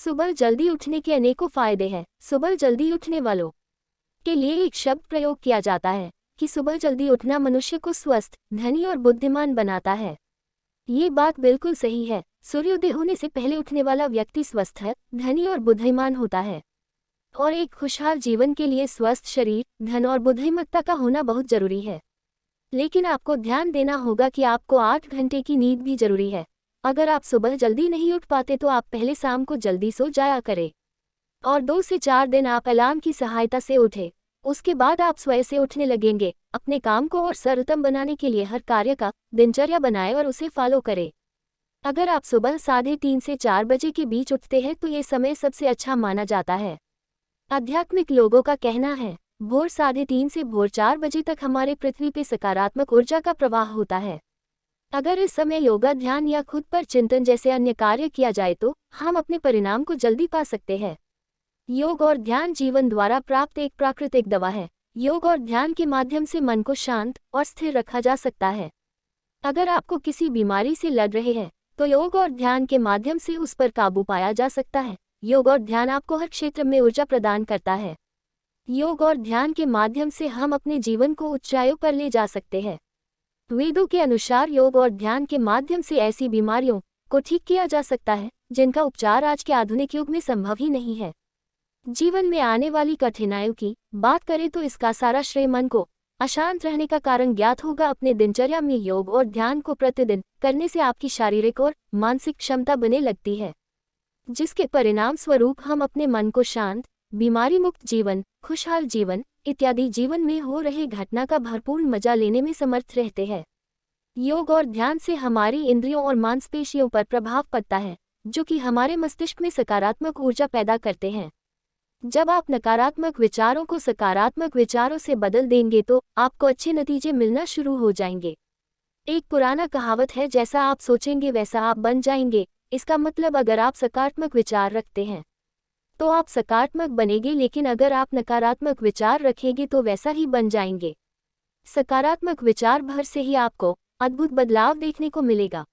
सुबह जल्दी उठने के अनेकों फायदे हैं। सुबह जल्दी उठने वालों के लिए एक शब्द प्रयोग किया जाता है कि सुबह जल्दी उठना मनुष्य को स्वस्थ, धनी और बुद्धिमान बनाता है। ये बात बिल्कुल सही है। सूर्योदय होने से पहले उठने वाला व्यक्ति स्वस्थ है, धनी और बुद्धिमान होता है। और एक खुशहाल जीवन के लिए स्वस्थ शरीर, धन और बुद्धिमत्ता का होना बहुत जरूरी है। लेकिन आपको ध्यान देना होगा कि आपको 8 घंटे की नींद भी जरूरी है। अगर आप सुबह जल्दी नहीं उठ पाते तो आप पहले शाम को जल्दी सो जाया करें और 2 से 4 दिन आप अलार्म की सहायता से उठें। उसके बाद आप स्वयं से उठने लगेंगे। अपने काम को और सरलतम बनाने के लिए हर कार्य का दिनचर्या बनाएं और उसे फॉलो करें। अगर आप सुबह 3:30 से 4 बजे के बीच उठते हैं तो ये समय सबसे अच्छा माना जाता है। आध्यात्मिक लोगों का कहना है भोर 3:30 से भोर 4 बजे तक हमारे पृथ्वी पे सकारात्मक ऊर्जा का प्रवाह होता है। अगर इस समय योगा, ध्यान या खुद पर चिंतन जैसे अन्य कार्य किया जाए तो हम अपने परिणाम को जल्दी पा सकते हैं। योग और ध्यान जीवन द्वारा प्राप्त एक प्राकृतिक दवा है। योग और ध्यान के माध्यम से मन को शांत और स्थिर रखा जा सकता है। अगर आपको किसी बीमारी से लड़ रहे हैं तो योग और ध्यान के माध्यम से उस पर काबू पाया जा सकता है। योग और ध्यान आपको हर क्षेत्र में ऊर्जा प्रदान करता है। योग और ध्यान के माध्यम से हम अपने जीवन को ऊंचाइयों पर ले जा सकते हैं। वेदों के अनुसार योग और ध्यान के माध्यम से ऐसी बीमारियों को ठीक किया जा सकता है जिनका उपचार आज के आधुनिक युग में संभव ही नहीं है। जीवन में आने वाली कठिनाइयों की बात करें तो इसका सारा श्रेय मन को अशांत रहने का कारण ज्ञात होगा। अपने दिनचर्या में योग और ध्यान को प्रतिदिन करने से आपकी शारीरिक और मानसिक क्षमता बने लगती है, जिसके परिणाम स्वरूप हम अपने मन को शांत, बीमारी मुक्त जीवन, खुशहाल जीवन इत्यादि जीवन में हो रहे घटना का भरपूर मजा लेने में समर्थ रहते हैं। योग और ध्यान से हमारी इंद्रियों और मांसपेशियों पर प्रभाव पड़ता है, जो कि हमारे मस्तिष्क में सकारात्मक ऊर्जा पैदा करते हैं। जब आप नकारात्मक विचारों को सकारात्मक विचारों से बदल देंगे तो आपको अच्छे नतीजे मिलना शुरू हो जाएंगे। एक पुराना कहावत है, जैसा आप सोचेंगे वैसा आप बन जाएंगे। इसका मतलब अगर आप सकारात्मक विचार रखते हैं तो आप सकारात्मक बनेंगे, लेकिन अगर आप नकारात्मक विचार रखेंगे तो वैसा ही बन जाएंगे। सकारात्मक विचार भर से ही आपको अद्भुत बदलाव देखने को मिलेगा।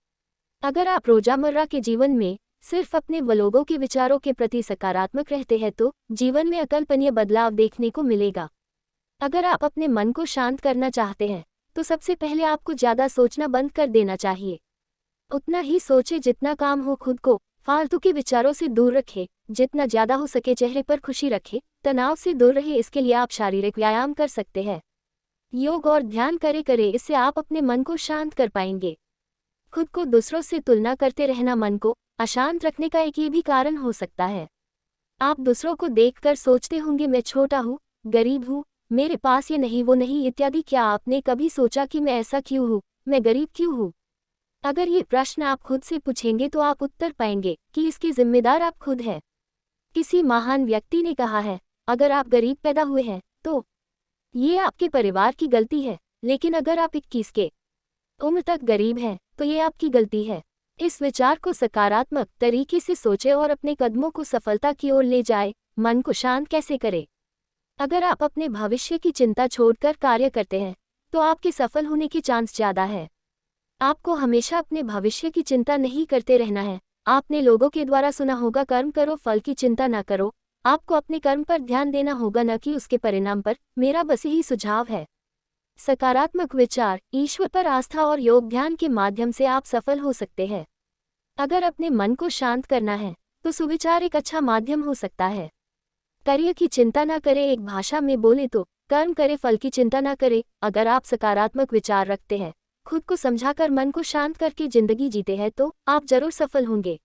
अगर आप रोजामर्रा के जीवन में सिर्फ अपने लोगों के विचारों के प्रति सकारात्मक रहते हैं तो जीवन में अकल्पनीय बदलाव देखने को मिलेगा। अगर आप अपने मन को शांत करना चाहते हैं तो सबसे पहले आपको ज़्यादा सोचना बंद कर देना चाहिए। उतना ही सोचे जितना काम हो। खुद को फालतू के विचारों से दूर रखें। जितना ज़्यादा हो सके चेहरे पर खुशी रखें। तनाव से दूर रहे। इसके लिए आप शारीरिक व्यायाम कर सकते हैं। योग और ध्यान करे इससे आप अपने मन को शांत कर पाएंगे। खुद को दूसरों से तुलना करते रहना मन को अशांत रखने का एक ये भी कारण हो सकता है। आप दूसरों को देखकर सोचते होंगे, मैं छोटा हूँ, गरीब हूँ, मेरे पास ये नहीं वो नहीं इत्यादि। क्या आपने कभी सोचा कि मैं ऐसा क्यों हूँ, मैं गरीब क्यों हूँ? अगर ये प्रश्न आप खुद से पूछेंगे तो आप उत्तर पाएंगे कि इसके जिम्मेदार आप खुद हैं। किसी महान व्यक्ति ने कहा है, अगर आप गरीब पैदा हुए हैं तो ये आपके परिवार की गलती है, लेकिन अगर आप 21 के उम्र तक गरीब हैं तो ये आपकी गलती है। इस विचार को सकारात्मक तरीके से सोचें और अपने कदमों को सफलता की ओर ले जाएं। मन को शांत कैसे करें? अगर आप अपने भविष्य की चिंता छोड़कर कार्य करते हैं तो आपके सफल होने के चांस ज़्यादा है। आपको हमेशा अपने भविष्य की चिंता नहीं करते रहना है। आपने लोगों के द्वारा सुना होगा, कर्म करो फल की चिंता न करो। आपको अपने कर्म पर ध्यान देना होगा, न कि उसके परिणाम पर। मेरा बस यही सुझाव है। सकारात्मक विचार, ईश्वर पर आस्था और योग ध्यान के माध्यम से आप सफल हो सकते हैं। अगर अपने मन को शांत करना है तो सुविचार एक अच्छा माध्यम हो सकता है। कार्य की चिंता न करें, एक भाषा में बोले तो कर्म करे फल की चिंता न करें। अगर आप सकारात्मक विचार रखते हैं, खुद को समझाकर मन को शांत करके जिंदगी जीते हैं तो आप जरूर सफल होंगे।